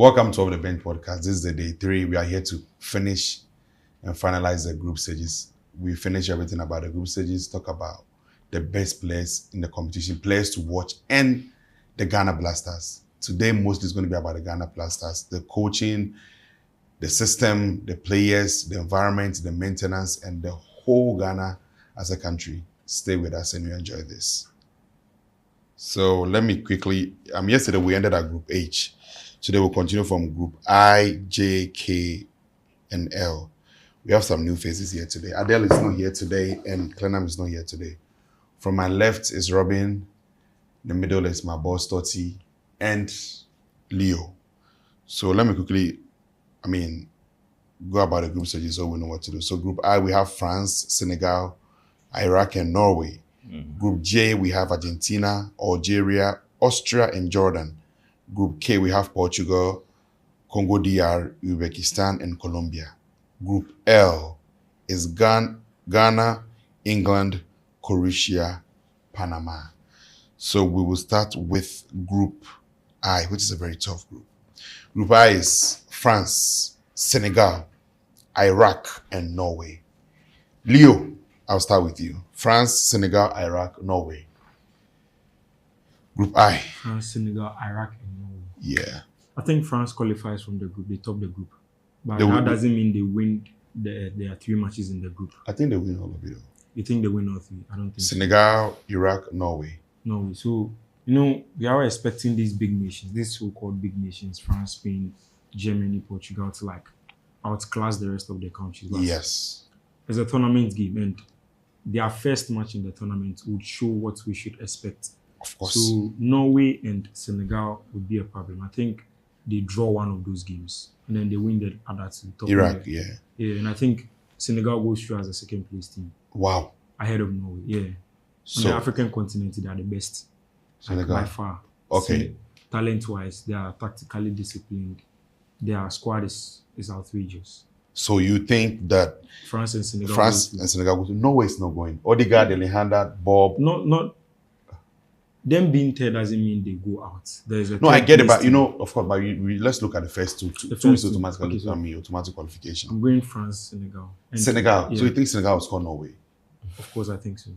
Welcome to Off the Bench podcast. This is the day 3. We are here to finish and finalize the group stages. We finish everything about the group stages, talk about the best players in the competition, players to watch, and the Ghana Blasters. Today, mostly is going to be about the Ghana Blasters, the coaching, the system, the players, the environment, the maintenance, and the whole Ghana as a country. Stay with us and you enjoy this. So let me quickly, yesterday we ended at Group H. Today we'll continue from Group I, J, K, and L. We have some new faces here today. Adele is not here today, and Clenham is not here today. From my left is Robin. The middle is my boss, Totti, and Leo. So let me quickly, go about the group stages so we know what to do. So Group I, we have France, Senegal, Iraq, and Norway. Group J, we have Argentina, Algeria, Austria, and Jordan. Group K, we have Portugal, Congo DR, Uzbekistan, and Colombia. Group L is Ghana, England, Croatia, Panama. So we will start with Group I, which is a very tough group. Group I is France, Senegal, Iraq, and Norway. Leo, I'll start with you. France, Senegal, Iraq, Norway. Group I. France, Senegal, Iraq, and Norway. Yeah. I think France qualifies from the group. They top the group. But that doesn't mean they win. There are 3 matches in the group. I think they win all of it. You think they win all 3? I don't think Senegal, Iraq, Norway. Norway. So, we are expecting these big nations, these so-called big nations, France, Spain, Germany, Portugal, to outclass the rest of the countries. But yes. It's a tournament game, and their first match in the tournament would show what we should expect. Of course. So Norway and Senegal would be a problem. I think they draw one of those games and then they win the other two. Iraq, yeah. Yeah, and I think Senegal goes through as a second place team. Wow. Ahead of Norway, yeah. So on the African continent, they are the best. Senegal. By far. Okay. Talent-wise, they are tactically disciplined. Their squad is outrageous. So you think that France and Senegal go to Norway is not going. Odegaard, Alejandro, Bob. Not them being third doesn't mean they go out. There's a I get it, but of course, but let's look at the first two. Two is automatic, automatic qualification. I'm going France, Senegal. Senegal. Yeah. So you think Senegal will score Norway? Of course, I think so.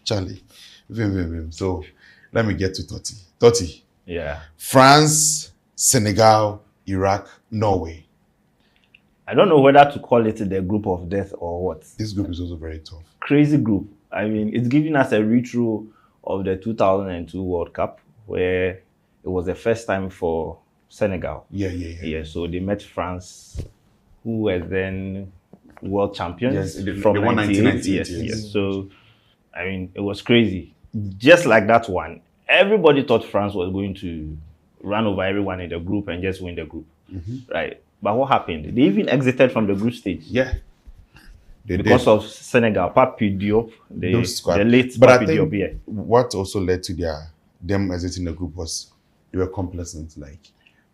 Charlie. So let me get to Totti. Totti. Yeah. France, Senegal, Iraq, Norway. I don't know whether to call it the group of death or what. This group is also very tough. Crazy group. It's giving us a retro of the 2002 World Cup, where it was the first time for Senegal. Yeah. So they met France, who were then world champions from 1998. Yes. So, it was crazy. Just like that one, everybody thought France was going to run over everyone in the group and just win the group, right? But what happened? They even exited from the group stage. Yeah. Because of Senegal, Papi Diop, the late but Papi Diop. Yeah. What also led to them exiting the group was they were complacent. Like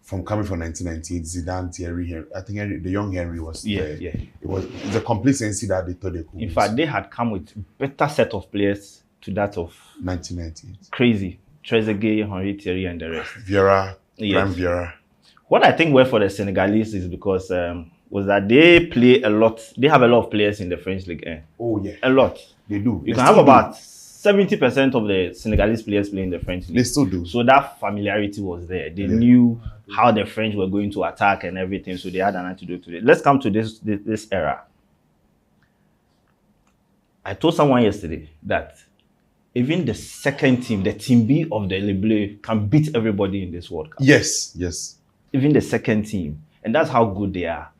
from coming from 1998, Zidane, Thierry Henry. I think the young Henry was there. Yeah. It was the complacency that they thought they could. In fact, they had come with better set of players to that of 1998. Crazy. Trezeguet, Henry, Thierry, and the rest. Vieira, Prime Vieira. What I think well for the Senegalese is because was that they play a lot. They have a lot of players in the French League. Oh yeah, a lot. They do. You can have about 70% of the Senegalese players playing the French League. They still do. So that familiarity was there. They knew how the French were going to attack and everything. So they had an antidote to it. Let's come to this era. I told someone yesterday that even the second team, the team B of the Le Bleu, can beat everybody in this World Cup. Yes. Even the second team. And that's how good they are.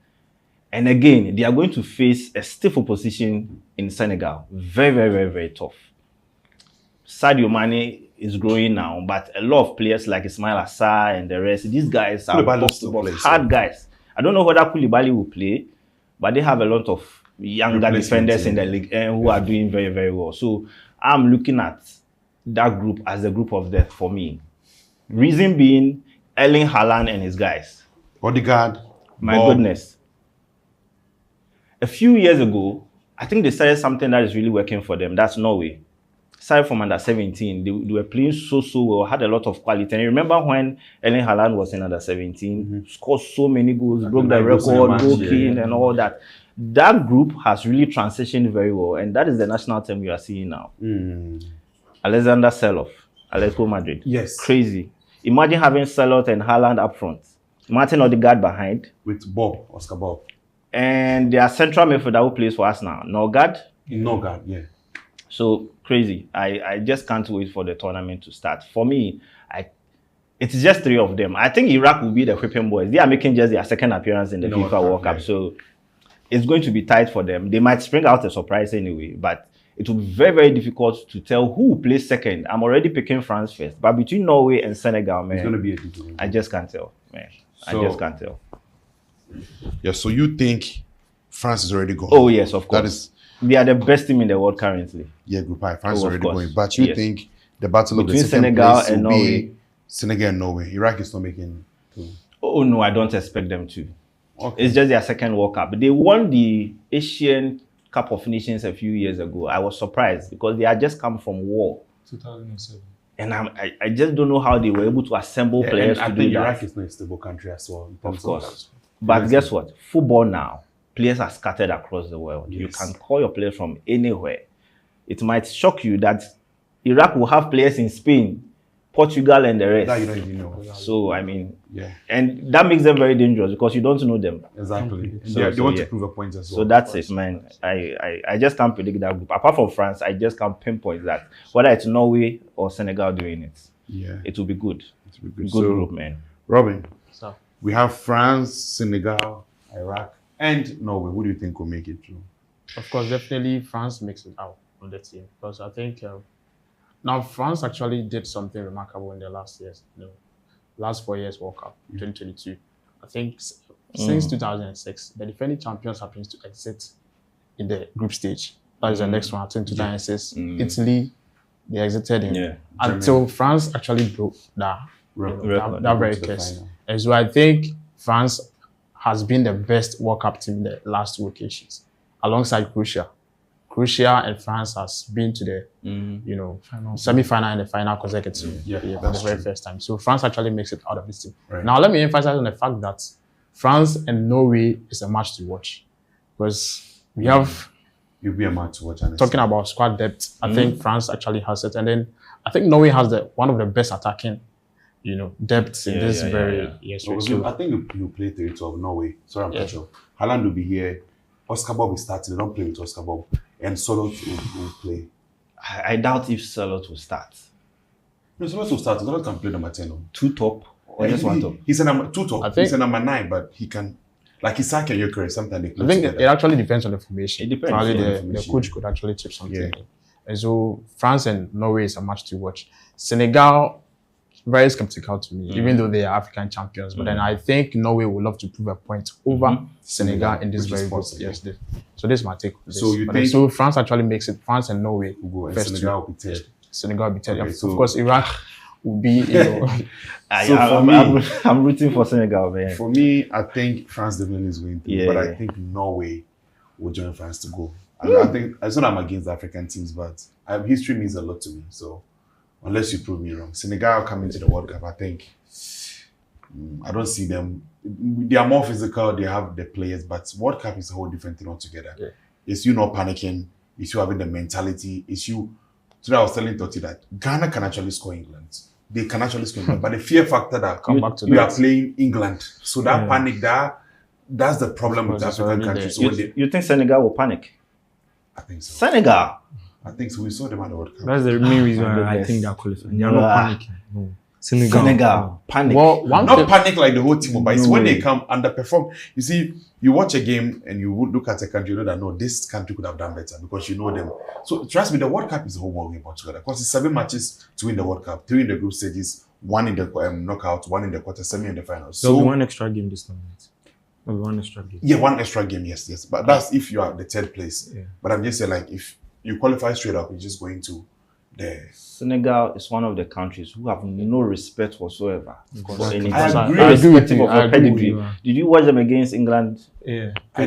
And again, they are going to face a stiff opposition in Senegal. Very, very, very, very tough. Sadio Mane is growing now, but a lot of players like Ismail Assar and the rest, these guys are hard guys. I don't know whether Koulibaly will play, but they have a lot of younger defenders in the league who are doing very, very well. So I'm looking at that group as a group of death for me. Reason being, Erling Haaland and his guys. Odegaard. My goodness. A few years ago, I think they started something that is really working for them. That's Norway. aside from under 17, they were playing so well, had a lot of quality. And you remember when Erling Haaland was in under 17, scored so many goals, broke the record, goal king, and all that. That group has really transitioned very well, and that is the national team you are seeing now. Alexander Seloff, Atletico Madrid. Yes. Crazy. Imagine having Seloff and Haaland up front, Martin Odegaard behind, with Bob, Oscar Bob. and their central midfielder who plays for us now, Norgard. Norgard, yeah. So crazy. I just can't wait for the tournament to start. For me, it's just 3 of them. I think Iraq will be the whipping boys. They are making just their second appearance in the FIFA World Cup. So it's going to be tight for them. They might spring out a surprise anyway, but it will be very difficult to tell who will play second. I'm already picking France first. But between Norway and Senegal, man, it's going to be a difficult. I just can't tell, man. So, I just can't tell. Yeah, so you think France is already going? Oh, yes, of course. They are the best team in the world currently. Yeah, Group I. France is already going. But you think the battle between of the second Senegal place and will Norway. be Senegal and Norway. Iraq is not making two. Oh, no, I don't expect them to. Okay. It's just their second World Cup. They won the Asian Cup of Nations a few years ago. I was surprised because they had just come from war. 2007. And I just don't know how they were able to assemble players to do that. I think Iraq is not a stable country as well. Of course. But guess what? Football now, players are scattered across the world. Yes. You can call your players from anywhere. It might shock you that Iraq will have players in Spain, Portugal, and the rest. That you don't even know. So, I mean, and that makes them very dangerous because you don't know them. Exactly. So, they want to prove a point as well. So that's it, man. I just can't predict that group. Apart from France, I just can't pinpoint that. Whether it's Norway or Senegal doing it, it will be good. It will be good. Good group, man. Robin, so we have France, Senegal, Iraq, and Norway. Who do you think will make it through? Of course, definitely France makes it out on the team because I think now France actually did something remarkable in the last years, last 4 years World Cup, 2022. I think since 2006, the defending champions happens to exit in the group stage. That is the next one. I think 2006, Italy, they exited until France actually broke that very curse. And so I think France has been the best World Cup team in the last 2 occasions, alongside Croatia. Croatia and France has been to the semi-final and the final consecutive for the very first time. So France actually makes it out of this team. Right. Now let me emphasize on the fact that France and Norway is a match to watch because we have. It'll be a match to watch. Honestly. Talking about squad depth, I think France actually has it, and then I think Norway has one of the best attacking, depths in this very. So I think you play 3-12 Norway. Sorry, I'm not sure. Haaland will be here. Oscar Bob is starting. They don't play with Oscar Bob. And Solo will play. I doubt if Solo will start. No, Solo will start. Solo can play number 10. 2 top or just 1 top? He's a number 2 top. He's a number 9, but he can, like Isaac and Gyökeres, sometimes they play I think together. it actually depends on the formation. It depends. Probably the coach could actually chip something in. And so France and Norway is a match to watch. Senegal, very skeptical to me, even though they are African champions. But then I think Norway would love to prove a point over Senegal in this very group. Yes, so this is my take on this. So France actually makes it. France and Norway will go, and Senegal will be 10. Senegal will be 10. Okay, of course, Iraq will be. I'm rooting for Senegal, man. For me, I think France definitely is going to, but I think Norway will join France to go. I think it's not I'm against the African teams, but history means a lot to me. So. Unless you prove me wrong. Senegal coming to the World Cup, I think, I don't see them. They are more physical, they have the players, but World Cup is a whole different thing altogether. Yeah. It's you not panicking, it's you having the mentality, it's you. Today I was telling Totti that Ghana can actually score England. They can actually score England, but the fear factor that you are playing England. So that panic, that's the problem with African countries. So you think Senegal will panic? I think so. Senegal? I think so. We saw them at the World Cup. That's the main reason why I think they're qualified. They're not panicking. No. Senegal. Panic. Well, not panic like the whole team, but it's when they come underperform. You see, you watch a game and you would look at a country, you know that no, this country could have done better because you know them. So trust me, the World Cup is a whole world game altogether. Because it's 7 matches to win the World Cup, 3 in the group stages, 1 in the knockout, 1 in the quarter, 7 in the finals. So there'll be 1 extra game this time. There'll be 1 extra game. Yeah, 1 extra game, yes. But that's if you are the 3rd place. Yeah. But I'm just saying, like, if you qualify straight up, you're just going to the... Senegal is one of the countries who have no respect whatsoever. I agree with you. Did you watch them against England? Yeah. I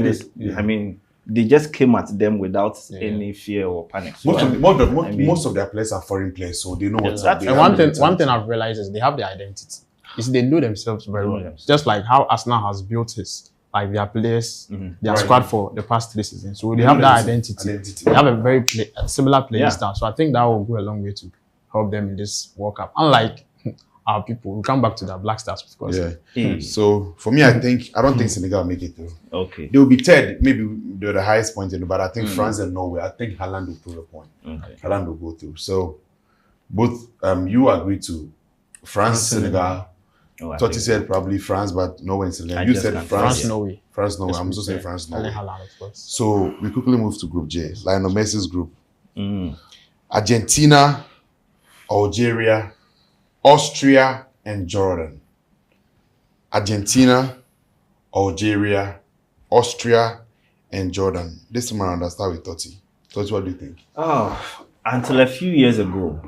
mean, they just came at them without any fear or panic. So, Most of their players are foreign players, so they know what's up. And one thing I've realized is they have their identity. You see, they know themselves very well. Just like how Arsenal has built his, like their players, their squad for the past 3 seasons. So they have that identity. They have a very similar playing style. So I think that will go a long way to help them in this World Cup. Unlike our people, we come back to the Black Stars, of course. So for me, I don't think Senegal will make it through. Okay. They will be third. Maybe they're the highest point in, but I think France and Norway. I think Haaland will prove a point. Okay. Haaland will go through. So both you agree to France, Senegal. Totti said probably France, but Norway and Senegal. You said France, Norway. France, Norway. I'm also saying France, Norway. Haaland, of course. So we quickly move to Group J, Lionel Messi's group. Argentina, Algeria, Austria, and Jordan. Argentina, Algeria, Austria, and Jordan. This time around, I'll start with Totti. Totti, what do you think? Until a few years ago,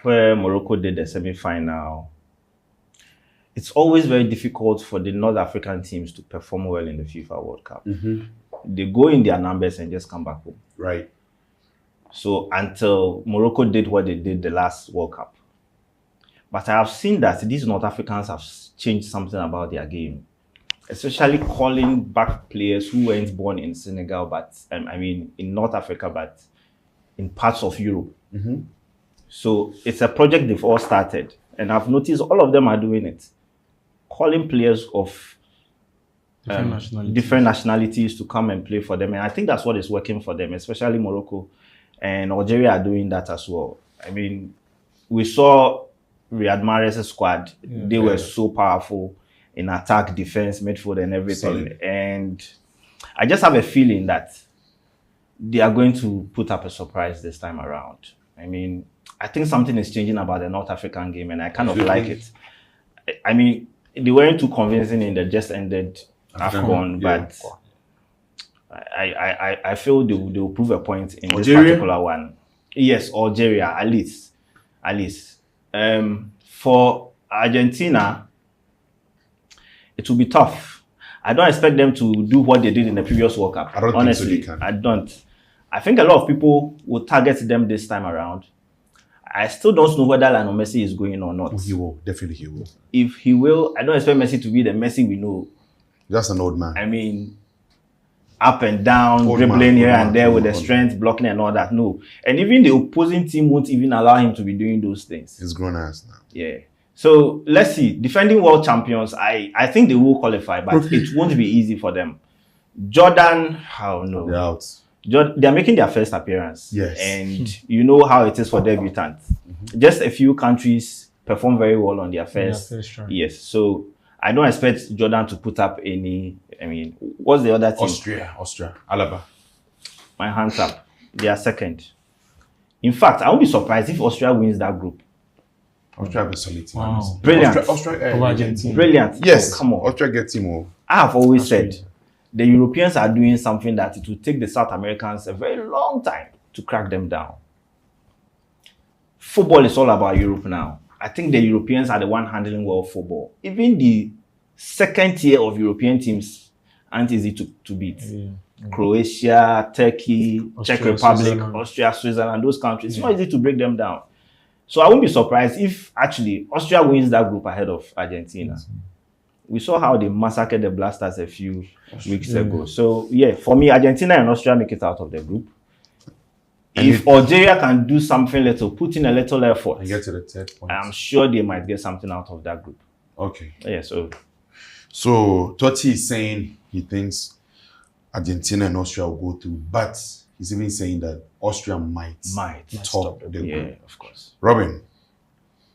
where Morocco did the semi-final, it's always very difficult for the North African teams to perform well in the FIFA World Cup. They go in their numbers and just come back home. Right. So until Morocco did what they did the last World Cup. But I have seen that these North Africans have changed something about their game, especially calling back players who weren't born in Senegal, but in North Africa, but in parts of Europe. So it's a project they've all started. And I've noticed all of them are doing it. Calling players of different nationalities to come and play for them. And I think that's what is working for them, especially Morocco and Algeria are doing that as well. I mean, we saw Riyad Mahrez' squad. They were so powerful in attack, defense, midfield, and everything. Solid. And I just have a feeling that they are going to put up a surprise this time around. I mean, I think something is changing about the North African game, and I kind of like it. I mean, they weren't too convincing in the just ended AFCON, but I feel they will prove a point in this particular one. Yes, Algeria, at least. For Argentina, it will be tough. I don't expect them to do what they did in the previous World Cup. I don't Honestly, think so they can. I don't. I think a lot of people will target them this time around. I still don't know whether Lionel Messi is going or not. He will. Definitely he will. If he will, I don't expect Messi to be the Messi we know. Just an old man. I mean, up and down, dribbling here and there with the strength, blocking and all that. No. And even the opposing team won't even allow him to be doing those things. He's grown ass now. Yeah. So let's see. Defending world champions, I think they will qualify, but it won't be easy for them. Jordan, how no. They're out. They're making their first appearance. Yes. And you know how it is for debutants. Just a few countries perform very well on their first. Yes. So I don't expect Jordan to put up any. I mean, what's the other team? Austria. Alaba. My hands up. They are second. In fact, I won't be surprised if Austria wins that group. Austria have a solid team. Wow. Brilliant. Austria, Argentina. Brilliant. Yes. Oh, come on. Austria get team. I have always said the Europeans are doing something that it will take the South Americans a very long time to crack them down. Football is all about Europe now. I think the Europeans are the one handling world football. Even the second tier of European teams aren't easy to beat. Croatia, Turkey, Czech Republic, Austria, Switzerland, those countries. It's not easy to break them down. So I won't be surprised if actually Austria wins that group ahead of Argentina. We saw how they massacred the Black Stars a few weeks ago. So yeah, for me, Argentina and Austria make it out of the group. If Algeria can do something little, put in a little effort, And get to the third point. I'm sure they might get something out of that group. Okay. Yeah, so Totti is saying he thinks Argentina and Austria will go through, but he's even saying that Austria might top the group. Yeah, of course. Robin,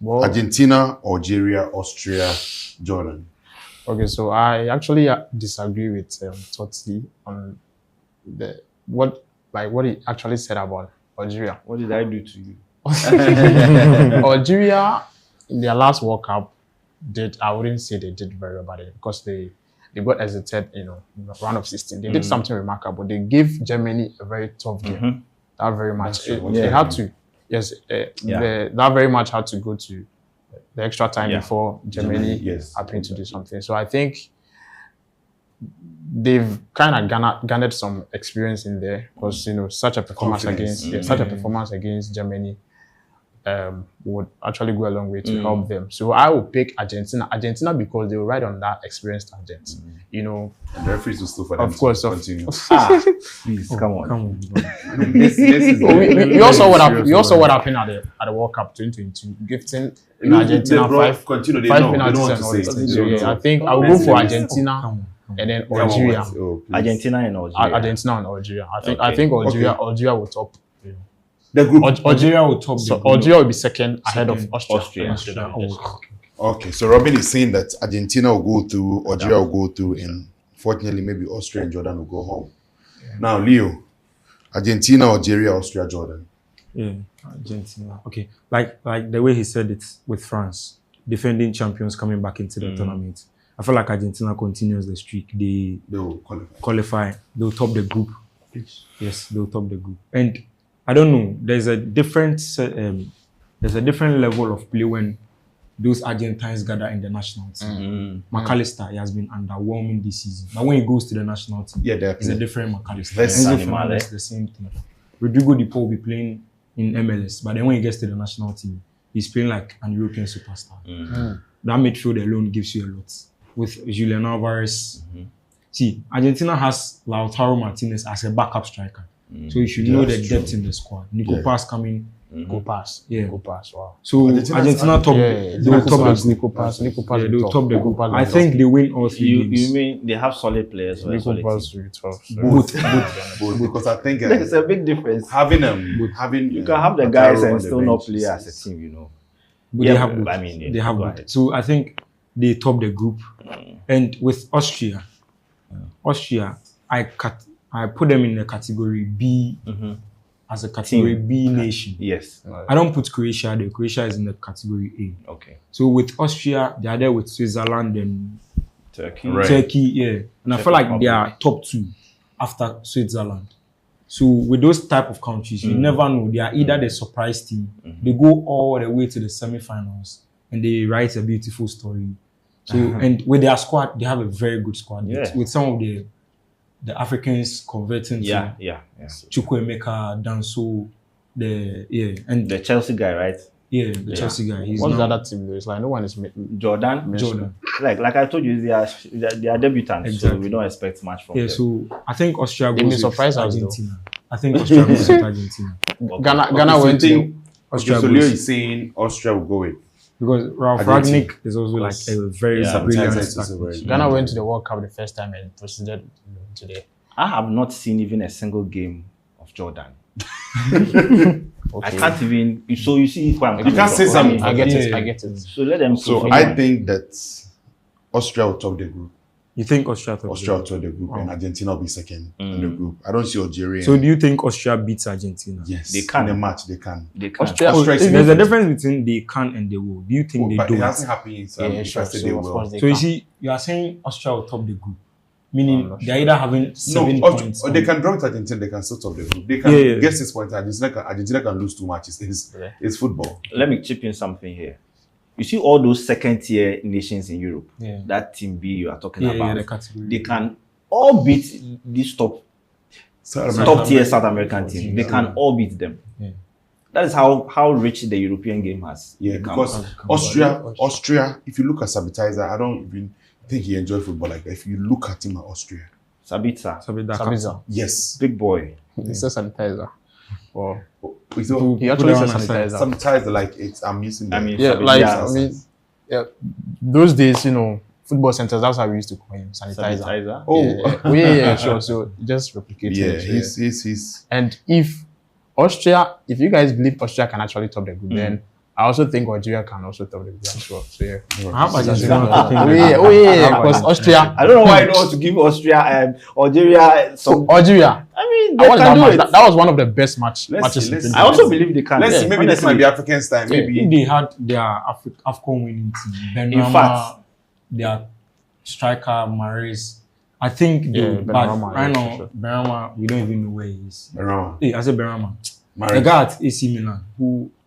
Well, Argentina, Algeria, Austria, Jordan. okay, so I actually disagree with Totti on what he actually said about Algeria. What did I do to you? Algeria, in their last World Cup, I wouldn't say they did very badly because they got exited, in the round of 16. They did something remarkable. They gave Germany a very tough game. That very much. They had to. Yes, that very much had to go to the extra time before Germany happened to do something. So I think they've kind of garnered some experience in there because such a performance Confidence. against Germany would actually go a long way to help them. So I will pick Argentina because they will ride on that experienced tangent. And the referees will still for them Of course, to of- continue. Please, come on. This is we also what happened at the World Cup 2022, gifting Argentina five continue. They penalties don't want and to all say that. it. So, yeah, I think I will go for Argentina and then Algeria. Argentina and Algeria. Argentina and Algeria. I think Okay. Algeria will top. The group. Algeria will top So the group. Algeria will be second ahead of Austria. Austria. Okay, so Robin is saying that Argentina will go through, Algeria will go through, and fortunately maybe Austria and Jordan will go home. Now, Leo, Argentina, Algeria, Austria, Jordan. Yeah, Argentina. Okay, like the way he said it with France, defending champions coming back into the tournament. I feel like Argentina continues the streak. They They will qualify. qualify. They'll top the group. Yes, they'll top the group. And I don't know. There's a different level of play when those Argentines gather in the national team. McAllister, he has been underwhelming this season. But when he goes to the national team, Yeah, it's a definitely. different McAllister. Very Enzo animal, Fernandez, the same thing. Rodrigo De Paul will be playing in MLS, but then when he gets to the national team, he's playing like an European superstar. That midfield alone gives you a lot. With Julian Alvarez, see, Argentina has Lautaro Martinez as a backup striker, so you should know the That's depth true. in the squad. Nico Yeah. Pass coming. Go pass. Yeah. Go pass. Wow. So Argentina's- Argentina top. They'll They'll top the Nico group. pass. Nico pass. Yeah, will they'll top the Nico group. pass I will think they win all 3 You games. mean they have solid players or a top. solid Nico team? pass will 12. So. Both, because I think There's a big difference. having You can have the Lautaro guys on and the still not bench play is- as a team, you know. But Yeah, they have but both. I mean, They have go both. ahead. So I think they top the group. And with Austria, I put them in the category B as a category B nation. Yes. I don't put Croatia there. Croatia is in the category A. Okay. So with Austria, they are there with Switzerland and Turkey. Right. Turkey, yeah. And I Czech feel like Republic. they are top 2 after Switzerland. So with those type of countries, you never know. They are either the surprise team, they go all the way to the semi-finals, and they write a beautiful story. So and with their squad, they have a very good squad. Yeah. With some of the Africans converting Yeah, to yeah. Chukwuemeka, Danso, and The Chelsea guy, right? the Chelsea guy. He's What's the now other team though? It's like no one is Jordan. Jordan. Like I told you, they are debutants, so Exactly. we don't expect much from Yeah, them. so I think Austria They may goes with surprise us, though. Argentina. I think Austria goes with Argentina. Ghana so went you to think- Austria Okay, so Leo goes is saying Austria will go with. because Ralph Argentina. Ragnick is also like a very Yeah, brilliant Argentina is also tactician. very Ghana went to the World Cup the first time and proceeded today. I have not seen even a single game of Jordan. I can't even. So you see where I'm coming can't say from. something. I get it. Yeah. I get it. So let them. So prove I it. think that Austria will top the group. You think Austria? Austria will top the group, and Argentina will be second in the group. I don't see Algeria. So do you think Austria beats Argentina? yes, They can. in the match. They can. They can. Austria- Oh, Austria is there's a in the- difference between they can and they will. Do you think they But it don't? hasn't happened. So Yeah, if sure. I say So they of will. course they So you can. see, you are saying Austria will top the group, meaning not they're either having 7 No, points. or they can draw with Argentina. They can still top the group. They can Yeah. get 6 points. Argentina can lose 2 matches. It's football. Let me chip in something here. You see all those second-tier nations in Europe. Yeah. That team B you are talking Yeah, about. the category. They can all beat these top tier South American teams. They can all beat them. Yeah. That is how rich the European game has Yeah, become. because Austria. If you look at Sabitzer, I don't even think he enjoys football like that. If you look at him at Austria, Sabitzer, Sabitzer. yes, big boy. He says sanitizer. Wow. so He actually Put it says on the side. sanitizer. Sabitzer like it's. I'm using. I mean, Yeah, Sabitzer- like yeah, I mean, yeah. Those days, football centers. That's how we used to call him, sanitizer. Sabitzer. oh, Yeah, sure. So just replicate yeah, it. he's. And if you guys believe Austria can actually top the group, then I also think Algeria can also top the group as well. So yeah. How about Argentina? Because Austria. I don't know why you don't want to give Austria and Algeria some. Algeria. I mean, I they watched can that do match. it. That was one of the best matches. Let's see. I also believe they can. Let's see. Yeah, Maybe this might honestly. be African style. Maybe If they had their AFCON winning team, Benrahma, fact- their striker Mahrez, I think they Yeah, would. But Benrahma, right yeah, now, for sure. Benrahma, we don't even know where he is. Benrahma. Hey, I said Benrahma. The Mahrez. guy at AC Milan,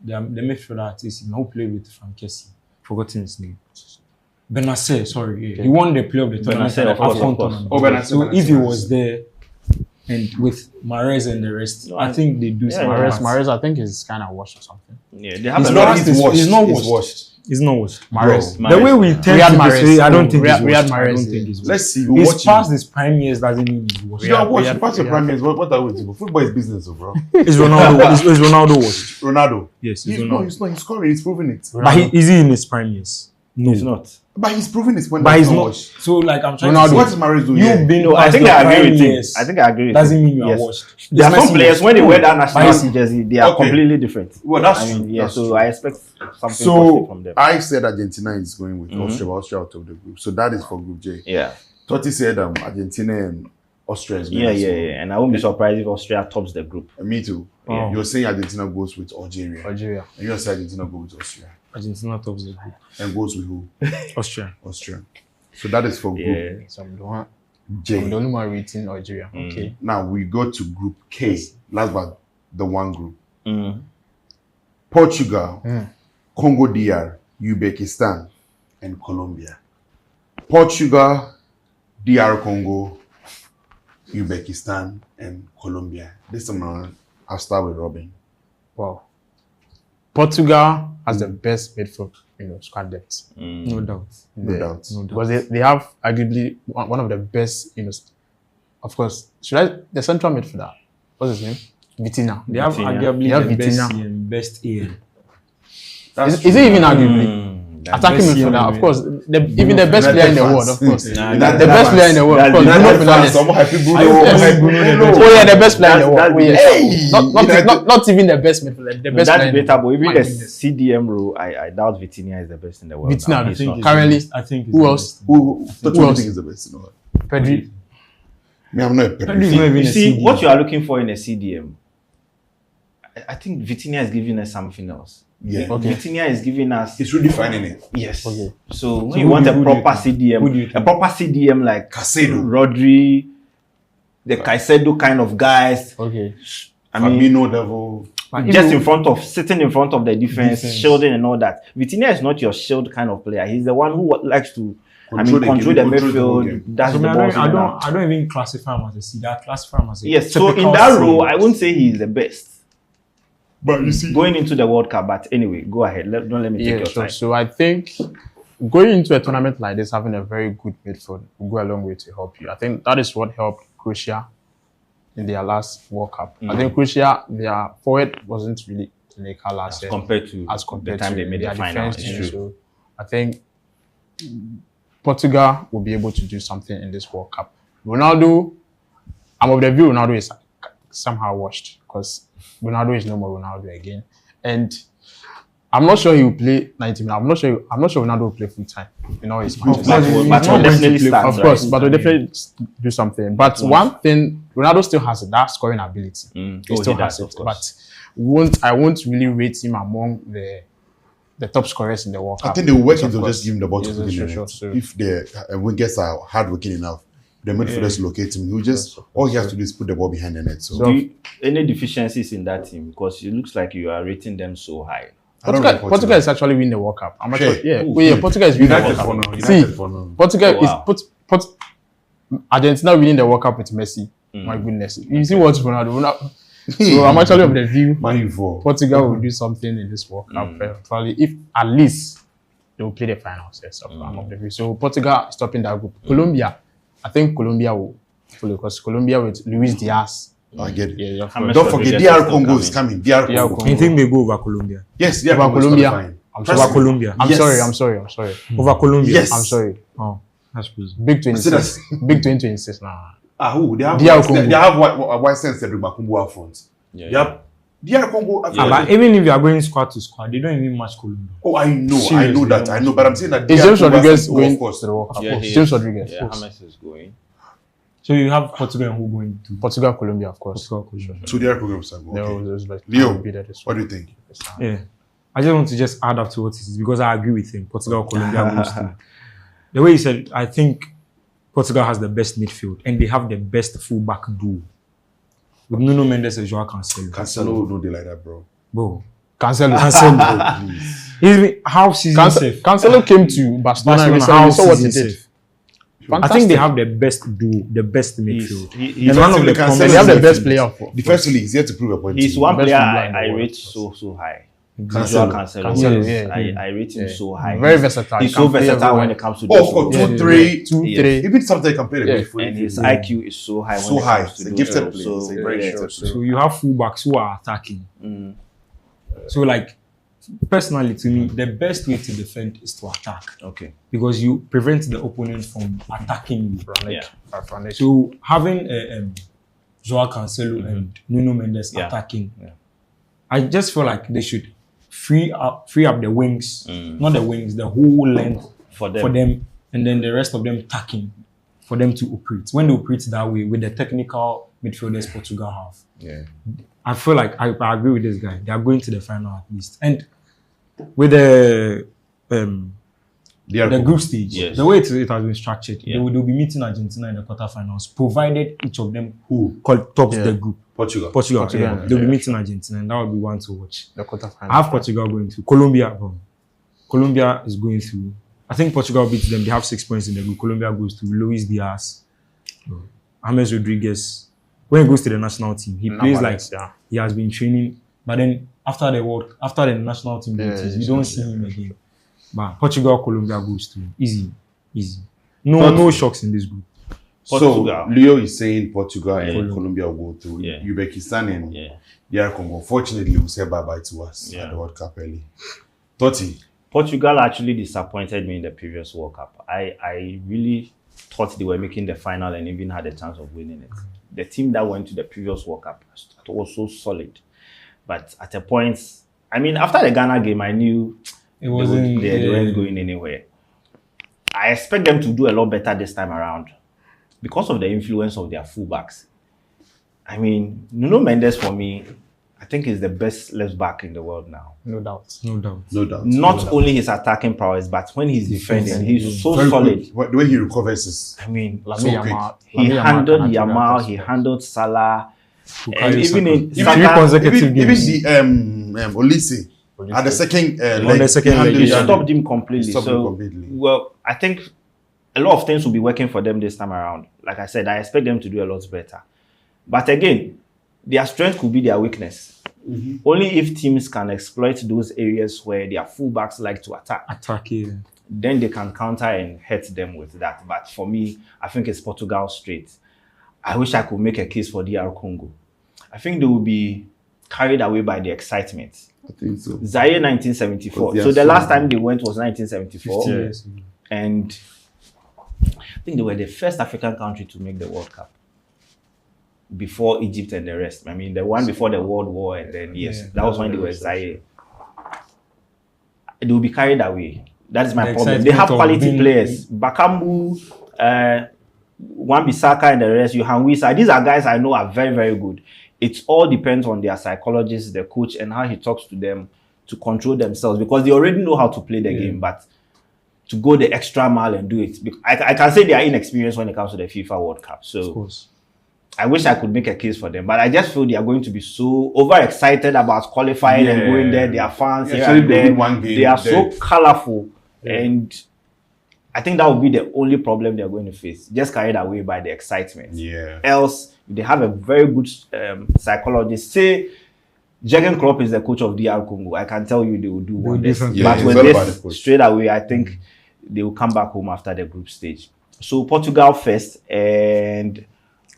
the midfielder at AC Milan, who played with Frank Kessie, forgotten his name. Benacer, sorry, he won the play of the tournament. Benacer, of course, AFCON of course. tournament. Oh, Benacer, So if he Benacer. was there, and with Mahrez and the rest, I think they do some. Mahrez, I think is kind of washed or something. Yeah, they have He's a not- lot. he's washed. It's washed. washed. It's not worse. Mahrez. Bro, The way we tend Riyad to Mahrez. say, I don't think Riyad- he's washed. Riyad I don't Mahrez, think he's washed. Let's see. He's Watch past his prime years doesn't mean he's washed. You are watching. Riyad- Past your Riyad- prime years. What are we doing? Football is business, bro. Is Ronaldo? Is Ronaldo washed? Ronaldo. Yes, He's he's not. Ronaldo. He's not. He's scoring. He's proving it. But is he in his prime years? No, He's not. But he's proving it when But he's that's not. washed. So like I'm trying Ronaldo. to What say, is Mahrez doing? you've been. No, I past think the I agree prime with him. years. I think I agree with Doesn't him. mean you are Yes. washed. There are It's some Messi. players when they wear that national But team jersey, they are Okay. completely different. Well, that's I mean, true. yeah. That's So true. I expect something positive So from them. I said Argentina is going with Austria. But Austria out of the group. So that is for Group J. Yeah, Totti said Argentina and Austria is going. yeah, as yeah, well. yeah. And I won't be surprised if Austria tops the group. And me too. Oh. You're saying Argentina goes with Algeria. Algeria. And you're saying Argentina goes with Austria. Argentina tops the group. And goes with who? Austria. Austria. So that is for Group Yeah. So I'm the one. J. I'm the only one rating Algeria. Okay. Now we go to Group K. Last but the one group. Mm. Portugal, Congo DR, Uzbekistan, and Colombia. Portugal, DR Congo, Uzbekistan, and Colombia. This time around, I'll start with Robin. Wow. Portugal has the best midfield, squad depth. No doubt. No doubt. No doubt. Because they have arguably one of the best, of course, the central midfielder, what's his name? Vitinha. They have Vitinha. arguably They have the best Vitinha. CM, best AM. Is it even arguably? Attacking best midfielder, CM, of course. Even the best player in the world, of course. Nah, The that- best player in the world, of course. United Bruno United fans, Fernandes. I'm happy Bruno. Yes. I'm happy Bruno. Oh yeah, the best player in the world. That's Oh, yes. Hey, not United- not even the best midfielder. The best That's player in the debatable. world. Even My the goodness. CDM role, I doubt Vitinha is the best in the world. Vitinha, now. I He's think not. he's- Currently, I think who else? Who do you else? think is the best in the world? Pedri. Me, I'm not a Pedri. Pedri is not even You a see, CDM. what you are looking for in a CDM, I think Vitinha is giving us something else. Yeah. Okay. Vitinha is giving us He's really finding it. yes. Okay. So when So you who want do- a who do you proper think? CDM, Who do you a think? proper CDM like Caicedo. Rodri, the Caicedo kind of guys. Okay. I mean, Firmino level. just sitting in front of the defense, Defense. shielding and all that. Vitinha is not your shield kind of player. He's the one who likes to Control the control the game, control the whole midfield. game. That's So the I balls don't, in I and out. don't, I don't even classify him as a C. I classify him as a Yes, so in typical that C. role, I wouldn't say he's the best. But you see, Going into the World Cup, but anyway, go ahead. Don't let me take Yeah, your sure. time. So I think going into a tournament like this, having a very good midfield will go a long way to help you. I think that is what helped Croatia in their last World Cup. I think Croatia, their forward wasn't really the maker last year compared to as compared the time to they made their the final. defense It's team. true. So I think Portugal will be able to do something in this World Cup. Ronaldo, I'm of the view Ronaldo is somehow washed because Ronaldo is no more Ronaldo again, and I'm not sure he will play 90 minutes. I'm not sure Ronaldo will play full time. His But matches. will He's not going to definitely play, start, Of course, right? but will definitely do something. But one thing, Ronaldo still has that scoring ability. Mm. He Oh, still he has does, of it. course. But I won't really rate him among the top scorers in the World Cup. I think they will work Of into course. just give him the ball to Yes, put sure, in sure, it. sure. If the wingers are hardworking enough, the midfielders locate him. He'll just all he has to do is put the ball behind the net. So Do you, any deficiencies in that team? Because it looks like you are rating them so high. I don't Portugal, know Portugal is actually winning the World Cup. I'm Sure. actually, yeah, Ooh, well, yeah, Portugal is winning the World United for Cup. now. See, United for now. Portugal Oh, wow. is Argentina winning the World Cup with Messi. My goodness, you see what Ronaldo. So I'm actually of the view Man U for Portugal will do something in this World Cup. Probably if at least they will play the finals. Yes, I'm of the view. So Portugal is stopping that group. Colombia, I think Colombia will follow because Colombia with Luis Diaz. I get it. Yeah, of James course. Don't forget, Rodriguez DR is still Congo is coming. coming. DR DR Congo. Congo. I think they go over Colombia. Yes, DR Over Congo is Colombia. qualifying. I'm Trust sorry. me. Colombia. I'm Yes. sorry. I'm sorry. Over Colombia. Yes. I'm sorry. Oh, that's crazy. Big See 26. Big 2026 now. Who? They have DR White- Congo. They have White Sense Cedric Bakumbu up front. Yeah, They have DR Congo. But even if you are going squad to squad, they don't even match Colombia. Oh, I know Seriously, that. I know, but I'm saying that Is DR James Congo has Rodriguez to go, going of course. to the World Cup? Yeah, he James is. Rodriguez. Yeah, of course. James is going. So you have Portugal and who going to Portugal, Colombia, of course. Portugal, Colombia. So DR Congo is going. No, Okay. those like Leo, be there this what do you think? Yeah. I just want to just add up to what it is because I agree with him. Portugal, Colombia goes to. The way he said, I think Portugal has the best midfield and they have the best fullback duo. With Nuno Mendes and Joao Cancelo. Cancelo don't do like that, bro. Bro. Cancelo. Cancelo, please. Even half season safe. Cancelo came to Barcelona recently. half You saw what he season did. safe. I think they Fantastic. have the best duo, the best midfield. He's And one of the Cancelo And they have the is- best player for. Defensively, he's here to prove a point. He's to one Best player footballer in the I world. rate so high. Cancelo. Cancelo. Yes. I rate him Yeah. so high. Very versatile. He's He so can play versatile when everywhere. it comes to Oh, those for roles. 2-3. 2-3. Even sometimes he can play the Yeah. midfield. And his IQ is so high. So when it high. comes He's to a those gifted roles. player. He's a very yeah, gifted so- So you have fullbacks who are attacking. Mm. So like personally to me, the best way to defend is to attack Okay. because you prevent the opponent from attacking you. Yeah. So having Joao Cancelo and Nuno Mendes Yeah. attacking, Yeah. I just feel like they should free up the wings, not the wings, the whole length For them. for them, and then the rest of them tacking for them to operate. When they operate that way with the technical midfielders Portugal have, Yeah. I feel like I agree with this guy. They are going to the final at least, and with the group stage, Yes. the way it has been structured, Yeah. they'll be meeting Argentina in the quarterfinals, provided each of them Who? tops Yeah. the group. Portugal. Portugal, Portugal, they'll be yeah. meeting Argentina, and that will be one to watch. The quarterfinal. I have Portugal going to Colombia. Colombia is going through. I think Portugal beats them. They have 6 points in the group. Colombia goes to Luis Diaz, James Rodriguez. When he goes to the national team, he plays like yeah. he has been training. But then after the national team Yeah, duties, you it's don't not- see him again. But Portugal, Colombia goes to easy. No shocks in this group. Portugal. So Leo is saying Portugal and Yeah. Colombia will go through. Yeah. Uzbekistan and Yeah. DR Congo. Fortunately, will say bye-bye to us Yeah. at the World Cup early. Totti. Portugal actually disappointed me in the previous World Cup. I really thought they were making the final and even had a chance of winning it. The team that went to the previous World Cup was so solid. But at a point, I mean, after the Ghana game, I knew It wasn't. they weren't going anywhere. I expect them to do a lot better this time around because of the influence of their fullbacks. I mean, Nuno Mendes for me, I think is the best left back in the world now. No doubt. No doubt. No doubt. Not only his attacking prowess, but when he's defending, he's so Very solid. quick. The way he recovers is I mean, Lamine quick. Yamal. he Lamine Yamal handled can actually Yamal, help he us. handled Salah, and Bukayo even Saka. in Three Saka, consecutive even games. the Olise at the second leg. the second he leg, handled he yeah. it. stopped him completely. Stopped him So, completely. well, I think a lot of things will be working for them this time around. Like I said, I expect them to do a lot better. But again, their strength could be their weakness. Only if teams can exploit those areas where their fullbacks like to attack, then they can counter and hurt them with that. But for me, I think it's Portugal straight. I wish I could make a case for DR Congo. I think they will be carried away by the excitement. I think so. Zaire 1974. But they So are the so- last time they went was 1974. 50 years. And I think they were the first African country to make the World Cup before Egypt and the rest. I mean, the one before the World War, and then yes, Yeah, that was when they were Zaire. They will be carried away. That is my The problem. They have excitement of quality being- players. Bakambu, Wan-Bissaka, and the rest. Yohan Wissa. These are guys I know are very, very good. It all depends on their psychologist, the coach, and how he talks to them to control themselves because they already know how to play the game, but to go the extra mile and do it. I can say they are inexperienced when it comes to the FIFA World Cup. Of So course. I wish I could make a case for them, but I just feel they are going to be so overexcited about qualifying and Yeah. going there. Their fans Yeah, here actually and they there. win one game, They are then- so colorful, and I think that will be the only problem they are going to face. Just carried away by the excitement. Yeah. Else, if they have a very good psychologist, say Jürgen Klopp is the coach of DR Congo, I can tell you they will do will wonders. do something. Yeah, But it's with all about the this, coach. straight away, I think they will come back home after the group stage. So Portugal first, and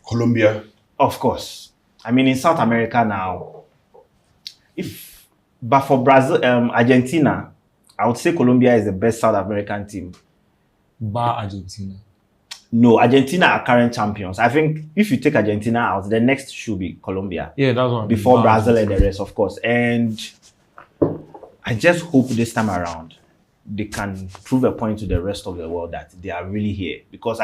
Colombia. of course, I mean in South America now, but for Brazil, Argentina, I would say Colombia is the best South American team. Bar Argentina. No, Argentina are current champions. I think if you take Argentina out, the next should be Colombia. Yeah, that's what I mean. Before Bar Brazil and Argentina. the rest, of course. And I just hope this time around they can prove a point to the rest of the world that they are really here. Because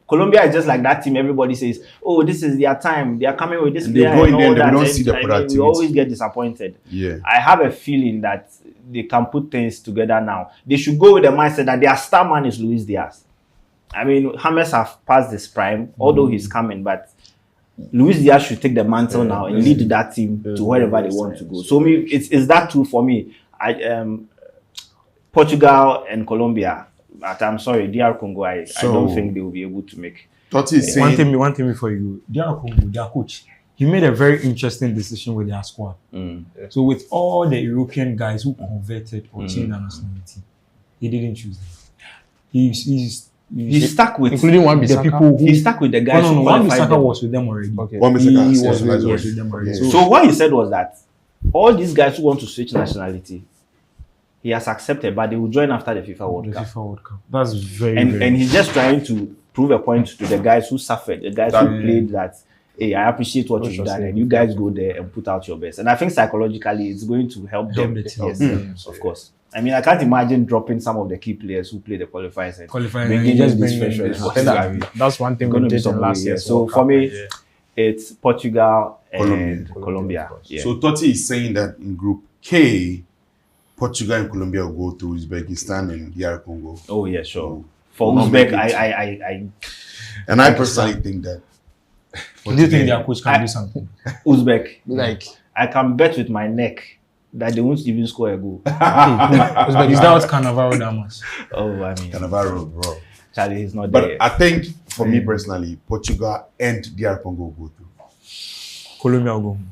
Colombia is just like that team. Everybody says, "Oh, this is their time. They are coming with this And they player go in and there all and they that." don't And see the I mean, productivity. we always get disappointed. Yeah. I have a feeling that they can put things together now. They should go with the mindset that their star man is Luis Diaz. I mean, James have passed his prime, although he's coming, but Luis Diaz should take the mantle now and lead that team to wherever they want to go. So me, it's that too for me. Portugal and Colombia. But I'm sorry, DR Congo, I don't think they will be able to make. Totti is saying One thing before you go. DR Congo, their coach, he made a very interesting decision with their squad. So with all the European guys who converted or changed their nationality, he didn't choose them. He's stuck with including one the Bissaka. people who. He's stuck with the guys No, who Wan qualified Bissaka them. was with them already. Okay. Wan He Bissaka was yes, with them already. yes. So what he said was that all these guys who want to switch nationality, he has accepted, but they will join after the FIFA World The Cup. FIFA World Cup. That's very, And very. he's just trying to prove a point to the guys who suffered, the guys who played that, hey, I appreciate what you've done, and you guys go there and put out your best. And I think psychologically it's going to help them. the team. Yes, of course. I mean, I can't imagine dropping some of the key players who play the qualifiers and Qualifying, bringing and just them this bringing fresh them fresh this- water. I mean, That's one thing we gonna be did in some last way, year's So World for Cup, me, yeah. it's Portugal and Colombia. Colombia. of course. Yeah. So Totti is saying that in Group K, Portugal and Colombia will go through Uzbekistan and DR Congo. Oh yeah, sure. For Will not Uzbek, make it. I And I personally think that. Do you think their coach can do something? Uzbek, Like I can bet with my neck that they won't even score a goal. Is that what Cannavaro that much? Oh, I mean, Cannavaro, bro. Charlie is not But there. I think for me personally, Portugal and DR Congo will go through. Colombia will go home.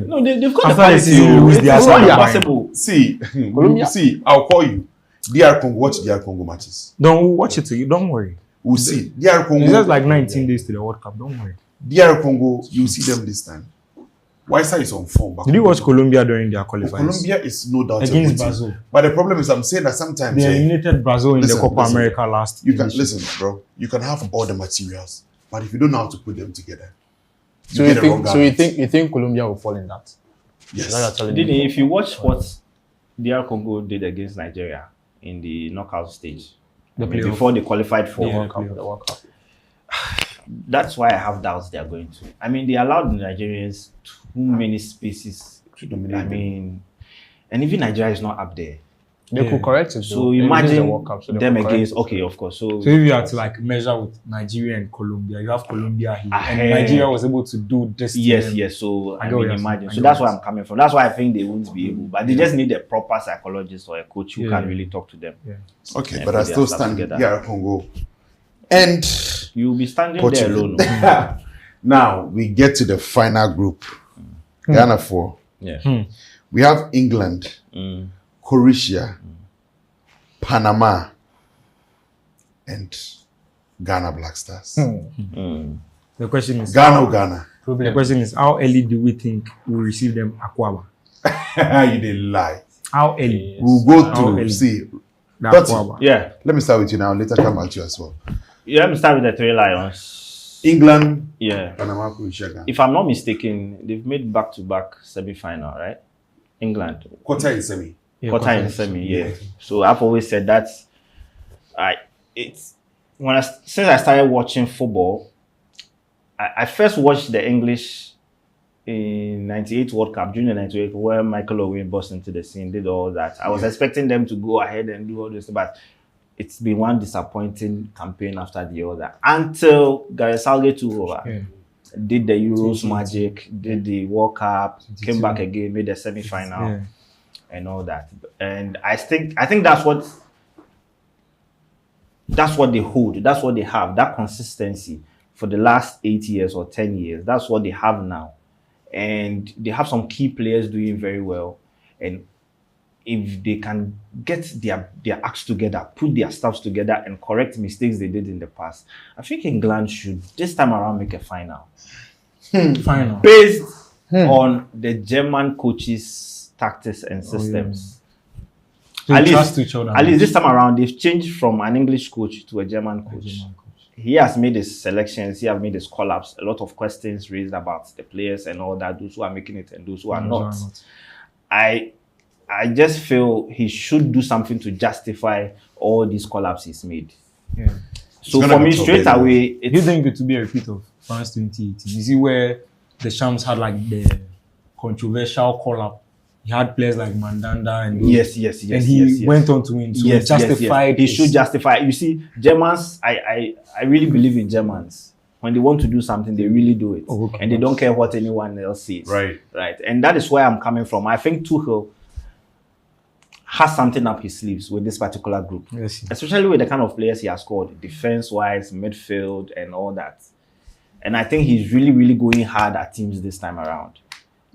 No, they've got the After the quality. season, lose their It's not side. impossible. See, Colombia. see, I'll call you. DR Congo, watch DR Congo matches. Don't watch it. Don't worry. We'll see. DR Congo. It's just like 19 days to the World Cup. Don't worry. DR Congo, you see them this time. Weiser is on form. But Did you watch Colombia during their qualifiers? Colombia is no doubt a Against good team. Brazil. But the problem is, I'm saying that sometimes They eliminated Brazil in Listen, the Copa listen. America last you can edition. listen, bro. You can have all the materials, but if you don't know how to put them together, so get the wrong you garments. think Colombia will fall in that? Yes. Is that what you're telling me? Didn't if you watch what DR Congo did against Nigeria in the knockout stage, The I mean, playoff. before they qualified for Yeah. World Cup, The World Cup. that's why I have doubts they are going to. I mean, they allowed the Nigerians too many spaces. To dominate I them. mean, and even Nigeria is not up there. They Yeah. could correct it. So though. They lose the imagine World Cup, so they them could correct against. it. Okay, of course. So So if you had to like measure with Nigeria and Colombia, you have Colombia here, Ahead. and Nigeria was able to do this. to yes, them. yes. So I get what mean, you're saying. imagine. I So get that's what where you're I'm coming from. That's why I think they won't be able. But they just need a proper psychologist or a coach who Yeah. can really talk to them. Okay, Yeah, but put I their still stuff stand together. DR Congo. And You'll be standing Portugal. there alone. Now we get to the final group. Ghana 4. Yeah. We have England, Mm. Croatia, Panama, and Ghana Black Stars. Mm. The question is, Ghana or Ghana? the question is, how early do we think we receive them Aquaba? You didn't lie. How early? We'll go How through. early? See, The But- Aquaba. Yeah. let me start with you now. Later come at you as well. Yeah. Let me start with the Three Lions. England, Yeah. Panama, Croatia, Ghana. If I'm not mistaken, they've made back-to-back semi-final, right? England. Quarter and semi. Yeah, Quarter and semi, yeah. So I've always said that since I started watching football, I first watched the English in '98 World Cup, Junior '98, where Michael Owen burst into the scene, did all that. I was expecting them to go ahead and do all this, but it's been one disappointing campaign after the other until Gareth Southgate took over. Yeah. Did the Euros 2020. magic, did the World Cup, came 22. back again, made the semi-final Yeah. and all that. And I think that's what they hold, that's what they have, that consistency for the last 8 years or 10 years. That's what they have now. And they have some key players doing very well. And if they can get their acts together, put their stuffs together and correct mistakes they did in the past, I think England should this time around make a final. Final. Based on the German coaches' tactics and systems. So At we least- trust each other. At least this time around, they've changed from an English coach to a German coach. He has made his selections, he has made his call-ups, a lot of questions raised about the players and all that, those who are making it and those who are not. I just feel he should do something to justify all these call-ups he's made. Yeah. So gonna for be me, tough, straight anyway. away, Do you it's think it will be a repeat of France 2018? You see where the Shams had like the controversial call-up. He had players like Mandanda and those- yes. and he went on to win. So he justified. He should his- justify. You see, Germans, I really believe in Germans. When they want to do something, they really do it. Oh, okay. And they don't care what anyone else says. Right. Right. And that is where I'm coming from. I think Tuchel, has something up his sleeves with this particular group. Yes. Especially with the kind of players he has scored, defense-wise, midfield, and all that. And I think he's really, really going hard at teams this time around.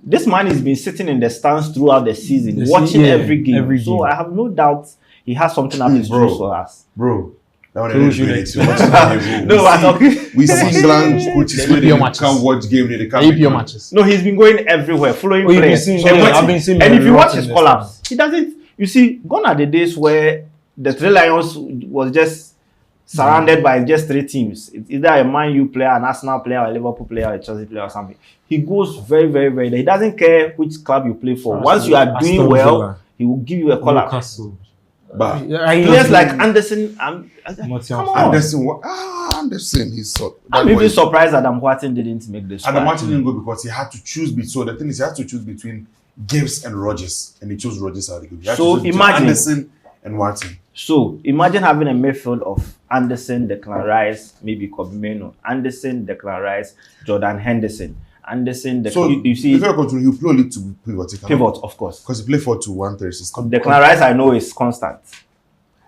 This man has been sitting in the stands throughout the season, watching every game. So I have no doubt he has something up his sleeves for us. Bro, that one Who is should really I- too much. No, we're talking. We see England coaches The when they EPL matches. can't watch game, they can't The EPL matches. No, he's been going everywhere, following Oh, you've been players. seeing- And yeah, what- I've been seeing and him if you a lot watch in his this collapse, he doesn't. You see, gone are the days where the Three Lions was just surrounded by just three teams. It's either a Man U player, an Arsenal player, a Liverpool player, a Chelsea player, or something. He goes very, very, very. He doesn't care which club you play for. Once you are doing Aston well, Villa, he will give you a call up. Newcastle. But Players like Anderson, Martial. come on. Anderson, he's so. I'm even surprised Adam Wharton didn't make this. Adam Martin didn't go because he had to choose between. So the thing is, he had to choose between Gibbs and Rodgers, and he chose Rodgers out of the game. He had to So choose between imagine- Anderson and Wharton. So imagine having a midfield of Anderson, Declan Rice, maybe Kobe Mainoo, Anderson, Declan Rice, Jordan Henderson, Anderson. So you see, if you continue, he play only to pivot. pivot, of course. Because he play 4-2-1-3 system. Declan Rice, I know, is constant.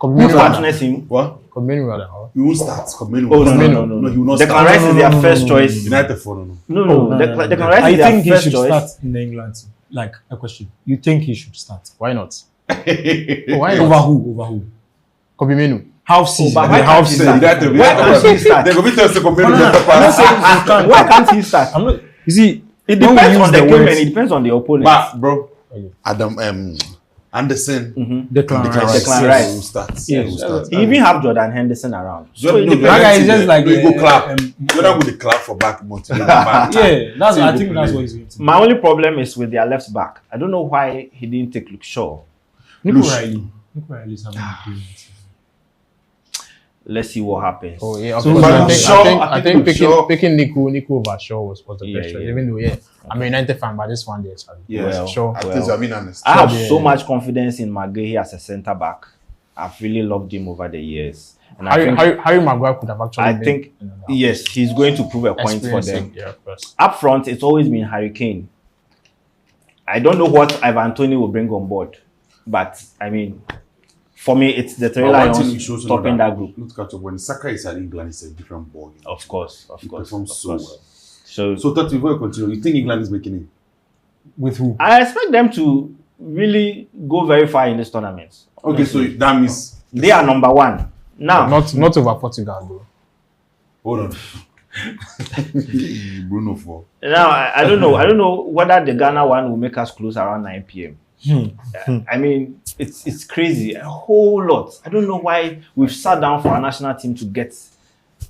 Who Community. partners him? What? Community. He won't start. Commander Oh, will no, start. no, no, no. he will not Declan start. Rice is their No, first no, choice. United for no. No, Declan Rice I is their think he first should choice. start in the England team. Like a question. You think he should start? Why not? Why Over who? Over who? Kobe Mainoo. Half season. but why The half can't he season. start? United, Why can't he start? They go beat us to Commander I'm not saying he can't. Why can't he start? I'm not. You see, It when we depends use on the the game words- and it depends on the opponent. But bro, Okay. Adam Anderson, Declan Declan Rice. Rice, Declan yes, Rice. will start. Yes. Will start. He even have Jordan Henderson around. So Jordan, it no, depends. That guy is Jordan just like no, he go clap. um, Jordan with the clap for back motivate the back. Yeah, that's. So I he think go that's play. what he's going to do. My only problem is with their left back. I don't know why he didn't take Luke Shaw. Nico Lush. Riley. Nico Riley is having a brilliant. Let's see what happens. Oh yeah, of So, course. but I think, Shaw- I think, I I think think Shaw- picking Nico over Shaw was the Yeah, best choice. yeah. Even though I'm a United fan, but this one there, Charlie. Yeah, Well, Shaw. I think well. so, I mean honest. I have Yeah. so much confidence in McGahey as a centre back. I've really loved him over the years. And Harry Maguire could have actually. I been think in the- yes, he's going to prove a point for them. Yeah, of course. Up front, it's always been Harry Kane. I don't know what Ivan Toney will bring on board, but I mean, for me, it's the Three But one thing he Lions shows topping that group. Look at when Saka is at England, it's a different ball. game. Of course, of He course, performs of so course. well. So, So, Totti, before you continue, you think England is making it? With who? I expect them to really go very far in this tournament. Okay, so that means They are number one now. Not over Portugal though. hold on. Bruno for Now I don't know. I don't know whether the Ghana one will make us close around 9 p.m. I mean, it's crazy. A whole lot. I don't know why we've sat down for our national team to get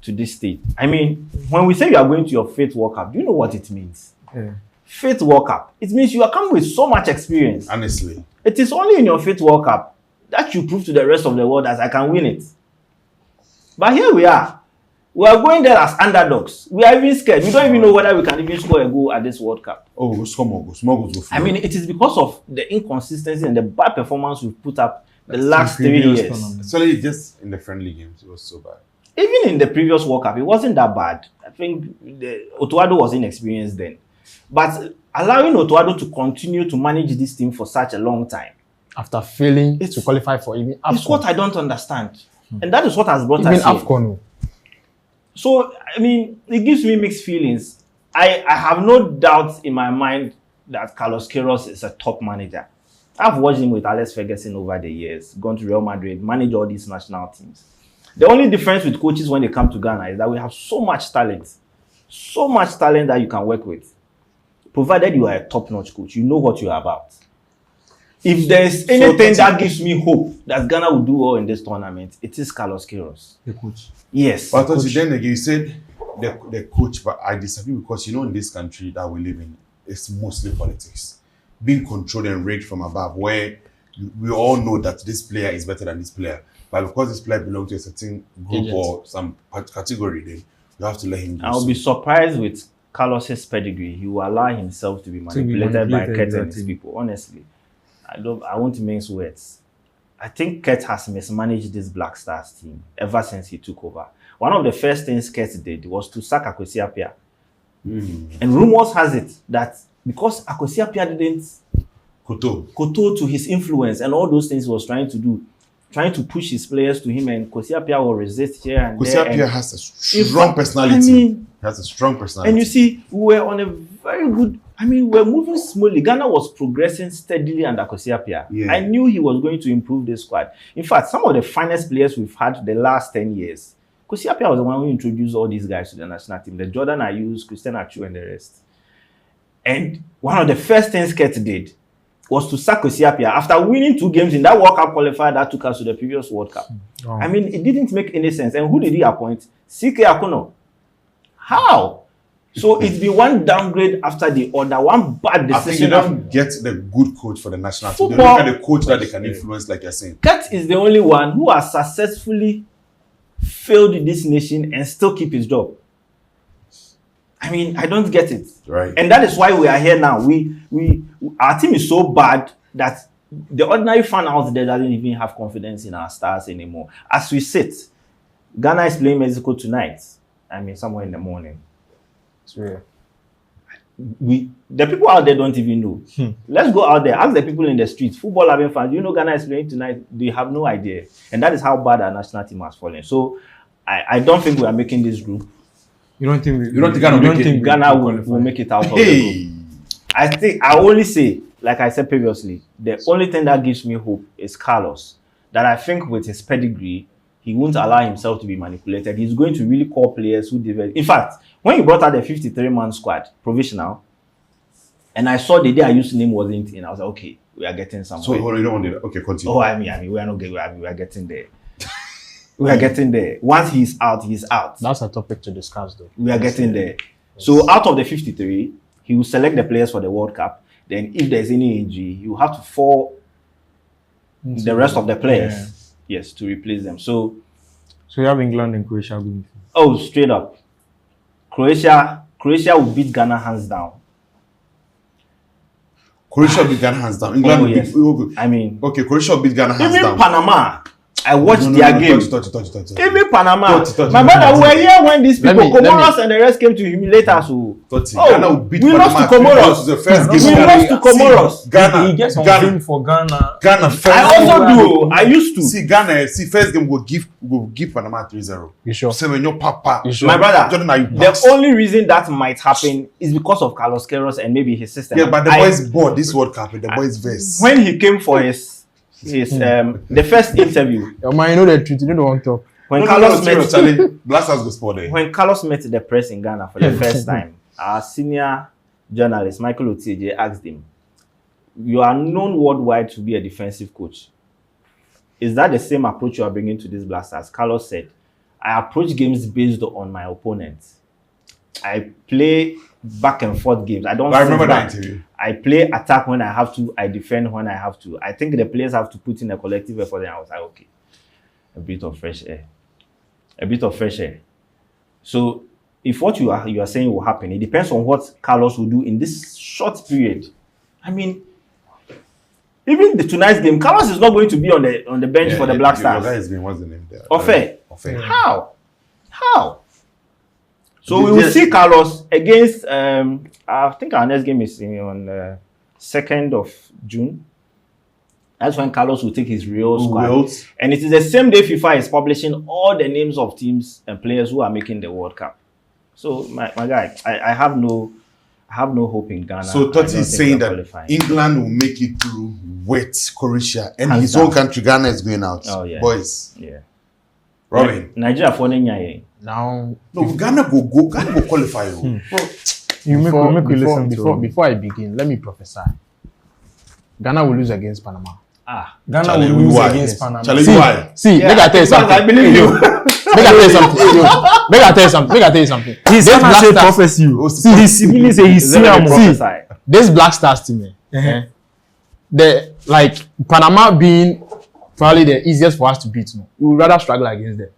to this state. I mean, when we say you are going to your Faith World Cup, do you know what it means? Yeah. Faith World Cup. It means you are coming with so much experience. honestly. It is only in your Faith World Cup that you prove to the rest of the world that I can win it. But here we are. We are going there as underdogs. We are even scared. We don't even know whether we can even score a goal at this World Cup. Oh, go small goals go. I mean, it is because of the inconsistency and the bad performance we've put up the last 3 Previous years. tournament. actually just in the friendly games, it was so bad. Even in the previous World Cup, it wasn't that bad. I think Otuado was inexperienced then. But allowing Otuado to continue to manage this team for such a long time, After failing It's- to qualify for even it's what AFCON. I don't understand. And that is what has brought Even us here. AFCON. oh. So, I mean, it gives me mixed feelings. I have no doubt in my mind that Carlos Queiroz is a top manager. I've watched him with Alex Ferguson over the years, gone to Real Madrid, managed all these national teams. The only difference with coaches when they come to Ghana is that we have so much talent that you can work with. Provided you are a top-notch coach, you know what you are about. If there's anything that gives me hope that Ghana will do well in this tournament, it is Carlos Queiroz. The coach. Yes. But I thought then again, you said the coach, but I disagree because in this country that we live in, it's mostly politics, being controlled and rigged from above. Where we all know that this player is better than this player, but because this player belongs to a certain group Agent. or some category, then you have to let him do I'll so. be surprised with Carlos's pedigree. He will allow himself to be manipulated by manipulated, Kurt and his exactly. people. Honestly, I won't mince words. I think Kurt has mismanaged this Black Stars team ever since he took over. One of the first things Kurt did was to sack Akwesi Appiah. And rumors has it that because Akwesi Appiah didn't Koto to his influence and all those things he was trying to do, trying to push his players to him, and Kwesi Appiah will resist here and Kwesi there. Appiah has a strong personality. I mean, he has a strong personality. and you see, we were on a very good. I mean, we're moving smoothly. Ghana was progressing steadily under Kwesi Appiah. Yeah. I knew he was going to improve this squad. In fact, some of the finest players we've had the last 10 years, Kwesi Appiah was the one who introduced all these guys to the national team. The Jordan Ayew, Christian Atsu, and the rest. And one of the first things Kurt did was to sack Kwesi Appiah after winning 2 games in that World Cup qualifier that took us to the previous World Cup. Oh. I mean, it didn't make any sense. And who did he appoint? CK Akuno. How? So it's been one downgrade after the other, one bad I think decision. you don't get the good coach for the national team. They Football- look at the coach that they can influence, like you're saying. Kurt is the only one who has successfully failed this nation and still keep his job. I mean, I don't get it. Right. And that is why we are here now. Our team is so bad that the ordinary fan out there doesn't even have confidence in our stars anymore. As we sit, Ghana is playing Mexico tonight. I mean, somewhere in the morning. Yeah. The people out there don't even know. Let's go out there, ask the people in the streets, football loving fans, you know Ghana is playing tonight, they have no idea. And that is how bad our national team has fallen. So I don't think we are making this group. You don't think Ghana will make it out of the group? I only say, like I said previously, the only thing that gives me hope is Carlos. That I think with his pedigree, he won't allow himself to be manipulated. He's going to really call players who develop. In fact, when he brought out the 53-man squad, provisional, and I saw the day I used name wasn't in, I was like, okay, we are getting somewhere. So hold on, you don't want to do that. Okay, continue. Oh, I mean, we are not getting. We are getting there. We are getting there. Once he's out, he's out. That's a topic to discuss, though. We are getting there. So out of the 53, he will select the players for the World Cup. Then if there's any injury, you have to fall the rest of the players, yes, to replace them. So you have England and Croatia going. oh, straight up, Croatia will beat Ghana hands down. Croatia beat Ghana hands down. England Oh, will yes. beat. I mean, Okay, Croatia beat Ghana hands even down. Panama, I watched No, their game. touch. Even Panama, Touch. my brother, we were here when these Let people, me- Comoros and the rest came to humiliate us. Oh, Ghana will beat we lost to Panama. Comoros. This is the first We game. lost to Comoros. Ghana. He gets on Ghana. film for Ghana. Ghana first. I also do. I used to. See Ghana. See first game will give Panama 3-0. You sure? Say when your papa. You sure? My brother, Jordan, are you the pass? only reason that might happen is because of Carlos Queiroz and maybe his system. Yeah, but the boys bought this World Cup. The boys verse. When he came for his the first interview, Your man, you know the truth. You don't want to talk. when Blasters go sport there. when Carlos met the press in Ghana for the first time, our senior journalist Michael Otieje asked him, "You are known worldwide to be a defensive coach. Is that the same approach you are bringing to these Blasters?" Carlos said, "I approach games based on my opponents. I play back and forth games. I don't. I remember sit that back. interview. I play attack when I have to. I defend when I have to. I think the players have to put in a collective effort." And I was like, okay, a bit of fresh air. A bit of fresh air. So if what you are saying will happen, it depends on what Carlos will do in this short period. I mean, even tonight's game, Carlos is not going to be on the bench for the Black Stars. That is being what's the name there? Ofe. Ofe. How? So we will see Carlos against. I think our next game is on 2nd of June. That's when Carlos will take his real squad. Wales. And it is the same day FIFA is publishing all the names of teams and players who are making the World Cup. So my guy, I have no hope in Ghana. So I don't Totti is think saying we're that qualifying. England will make it through with Croatia and Hands his down. own country, Ghana, is going out. Oh, yeah. Boys. Yeah. Robin. Nigeria for Nyaye. Now, No, Ghana go qualify. Oh. You make we listen to before I begin, let me prophesy. Ghana will lose against Panama. Ghana Charlie, will lose why? against Panama. Charlie, why? See, Yeah, make I tell you because something. I believe you. Make I tell you something. He's This gonna Black say Stars- prophecy. Oh, See, he's simply say he's Let me seeing prophesy. This Black Stars team, the like Panama being probably the easiest for us to beat. No, we would rather struggle against them.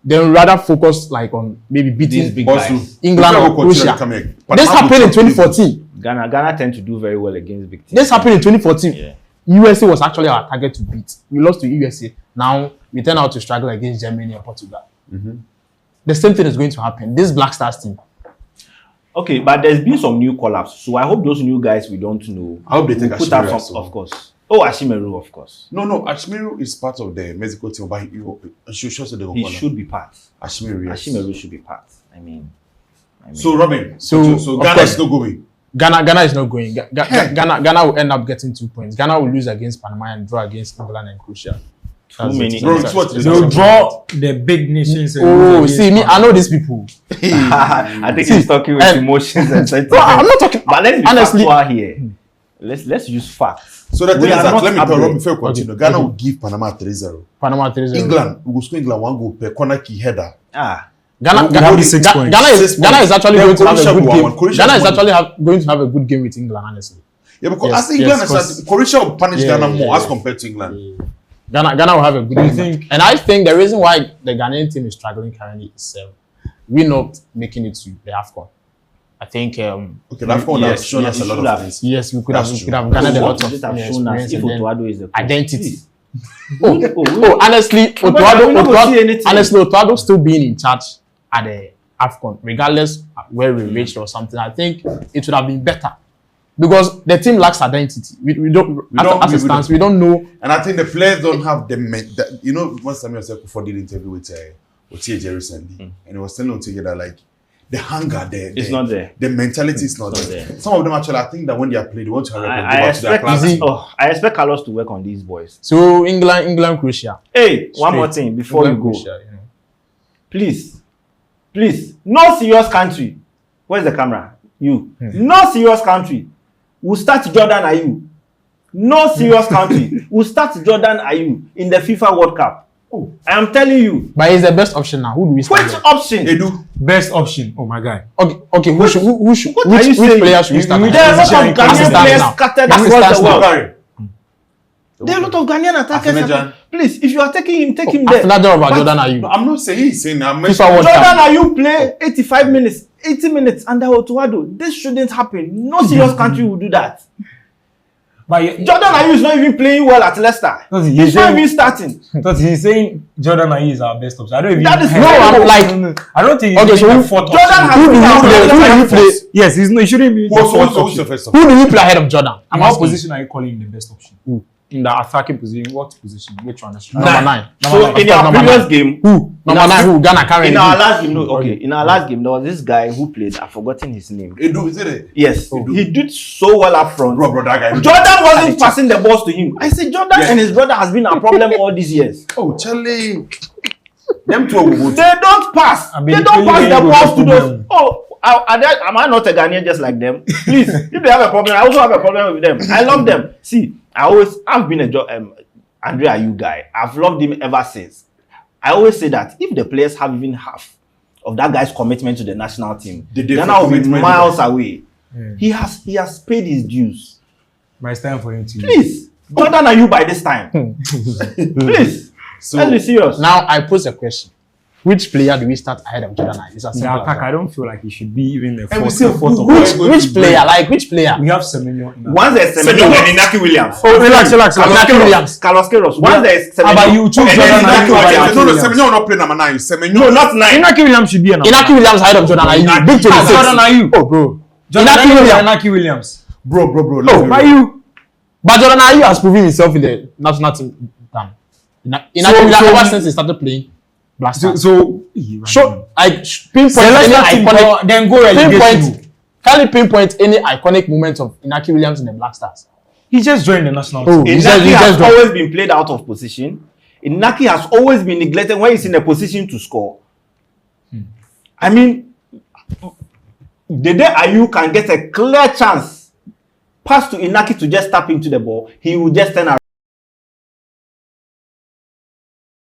Then we rather focus like on maybe beating These big Boss, guys. England Before or we continue, Croatia. come here. This Panama happened will in chop England. 2014. Ghana tend to do very well against big teams. This happened in 2014. Yeah. USA was actually our target to beat. We lost to USA. Now we turn out to struggle against Germany and Portugal. The same thing is going to happen. This Black Stars team, Okay, but there's been some new collabs, so I hope those new guys we don't know. I hope they take will put out Ashimeru some, also. of course. Oh, Ashimeru, of course. No, Ashimeru is part of the Mexico team, but he Should be part. Ashimeru, yes. Ashimeru should be part. I mean. So Robin, So, so of Ghana course- is not going. Ghana is not going. Ghana will end up getting 2 points. Ghana will lose against Panama and draw against England and Croatia. That's many- it. Bro, it's what? They'll draw the big nations. and Oh, lose see me, against I know these people. I think See, he's talking with and- emotions and sentiments. Bro, I'm not talking. But let's be honestly. factual here. Let's use facts. So the thing We is are that, not let me up tell there. Robin before we continue. Okay, Ghana okay. will give Panama 3-0. Panama 3-0. England, we will score England 1 goal per corner kick header. Ghana, We Ghana, hold the 6 points. Ghana is 6 Ghana is points. actually Then going to have a Croatia good will game. win. Croatia Ghana is won. actually going to have a good game with England, honestly. Yeah, because Yes, I think England yes, is 'cause- Croatia will punish Yeah, Ghana yeah, more as yeah. compared to England. Ghana will have a good You game. think- And I think the reason why the Ghanaian team is struggling currently is we not making it to the AFCON. I think Okay, that one has shown us a lot of things. yes, we could That's have true. garnered a lot What of would it have shown us experience if and then Otuado is the coach? identity. Please. Oh, honestly, we don't see anything. Otuado still being in charge at the AFCON, regardless where we reached or something. I think it would have been better because the team lacks identity. We don't, as it stands, we don't know. And I think the players don't have you know, once Samuel Seko did interview with Otieje recently, and he was telling Otieje that like the hunger there, It's not there. The mentality is not It's not there. there. Some of them actually, I think that when they are playing, they want to hurry up and go I back to their expect class. I expect Carlos to work on these boys. So England, Croatia. Hey, one Straight. more thing before you go. Croatia, you know. Please, no serious country. Where's the camera? You. No serious country. We'll start Jordan Ayew. No serious country. We'll start Jordan Ayew in the FIFA World Cup. Oh, I am telling you. But he's the best option now. Who do we start? Which with? option? Edu, Best option. Oh my guy. Okay. Who should? what are you Which saying? player should we start? You- There are a lot Position of in Ghanaian Pakistan players now. scattered Pakistan across the now. world. Bakari. There are a lot of Ghanaian attackers. Afenajan. Please, if you are taking him, take him there. After of But- Jordan No, Ayew. I'm not saying he's saying I'm FIFA World Jordan Cup. Ayew play 85 minutes, 80 minutes under Otuado. This shouldn't happen. No serious country will do that. But Jordan Ayew is not even playing well at Leicester. Does he? He's He's not saying- even starting. Because he's saying Jordan Ayew is our best option. I don't even. That is No, I'm like- I don't think. Okay, he's so the who- fourth Jordan option. has Who do been you out play? there Who do you playing play? Yes, he's no. He shouldn't be the who's fourth the option. first Who do you play ahead of Jordan? I'm What asking. position are you calling the best option? Who? In the attacking position, what position? Which one? Number 9. So in our Number previous 9. game, Who? Number 9. Who? Ghana currently. in our last game, no, okay. In our last game, there was this guy who played. I've forgotten his name. Edu, is it? Yes, he did so well up front. Bro, that guy. Jordan wasn't passing the balls to him. I said Jordan Yeah. and his brother has been a problem all these years. Oh, Charlie. Them two will go. They don't pass. I They mean, don't pass the really balls to good those. problem. Oh, am I not a Ghanaian just like them? Please, if they have a problem, I also have a problem with them. I love them. See, I've been a Andre Ayew guy. I've loved him ever since. I always say that if the players have even half of that guy's commitment to the national team, The then different I'll be commitment, miles away. Yeah. He has paid his dues. But it's time for him to. Please, Jordan Ayew by this time. Please, So, let's be serious. Now I pose a question. Which player do we start ahead of Jordan Ayew? It's as The simple as attack, that. I don't feel like he should be even the And we fourth. say The fourth who- option. who- Which player? Like which player? We have Semenyo. in our- Once there's Semenyo and Inaki Williams. Oh, relax. Carlos Williams. Carlos Queiroz. Once there's How about Semenyo. you choose and then Jordan Inaki Ayew over Williams. No, Williams? Semenyo will not play number 9. Semenyo. No, not 9. Inaki Williams should be a number. Inaki Williams ahead of Jordan Ayew. Big 26. Jordan Ayew. Oh, bro. Jordan Inaki Ayew or Williams. Inaki Williams. Bro. Oh, let's be By real. you. But Jordan Ayew has proven himself in the national team. Inaki Williams ever since he started playing Black Stars. So Pinpoint any iconic. then go relegation. Pinpoint. Can you pinpoint any iconic moment of Inaki Williams in the Black Stars? He just joined the national Oh, team. he just Inaki has dropped. always been played out of position. Inaki has always been neglected when he's in a position to score. I mean, the day Ayew can get a clear chance, pass to Inaki to just tap into the ball, he will just turn around.